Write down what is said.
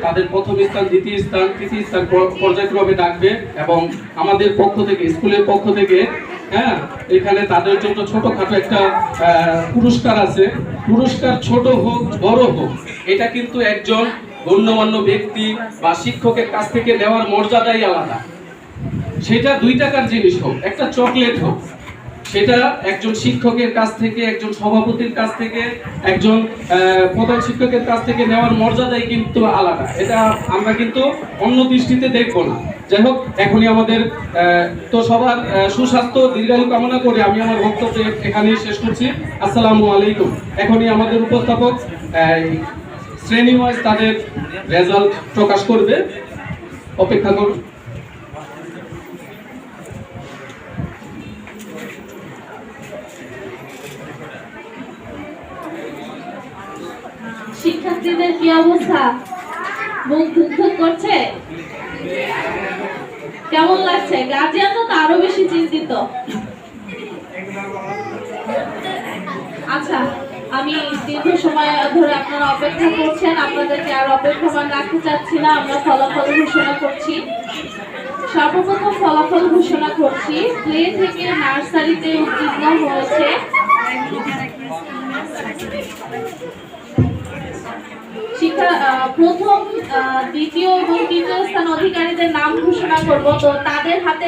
তাদের প্রথম স্থান, দ্বিতীয় স্থান, তৃতীয় স্থান পর্যায়ক্রমে ডাকবে এবং আমাদের পক্ষ থেকে, স্কুলের পক্ষ থেকে এখানে তাদের জন্য ছোটখাটো একটা পুরস্কার আছে। পুরস্কার ছোট হোক বড় হোক, এটা কিন্তু একজন গণ্যমান্য ব্যক্তি বা শিক্ষকের কাছ থেকে নেওয়ার মর্যাদাই আলাদা। সেটা 2 টাকার জিনিস হোক, একটা চকলেট হোক, সেটা একজন শিক্ষকের কাছ থেকে, একজন সভাপতির কাছ থেকে, একজন প্রধান শিক্ষকের কাছ থেকে নেওয়ার মর্যাদাই কিন্তু আলাদা। এটা আমরা কিন্তু অন্য দৃষ্টিতে দেখবো না। যাই হোক, এখনই আমাদের তো সবার সুস্বাস্থ্য দীর্ঘায়ু কামনা করে আমি আমার বক্তব্য এখানেই শেষ করছি। আসসালামু আলাইকুম। এখনই আমাদের উপস্থাপক শ্রেণী ওয়াইজ তাদের রেজাল্ট প্রকাশ করবে, অপেক্ষা করুন। শিক্ষার্থীদের কি অবস্থা? মুখ ধুকধুক করছে? কেমন লাগছে? গার্জিয়ান তো আরো বেশি চিন্তিত। আচ্ছা, আমি দীর্ঘ সময় ধরে আপনারা অপেক্ষা করছেন, আপনাদেরকে আর অপেক্ষমান রাখতে চাচ্ছি না। আমরা ফলাফল ঘোষণা করছি। সর্বপ্রথম ফলাফল ঘোষণা করছি। প্লে থেকে নার্সারিতে উত্তীর্ণ হয়েছে প্রথম, দ্বিতীয় এবং তৃতীয় স্থান অধিকারীদের নাম ঘোষণা করব। তো তাদের হাতে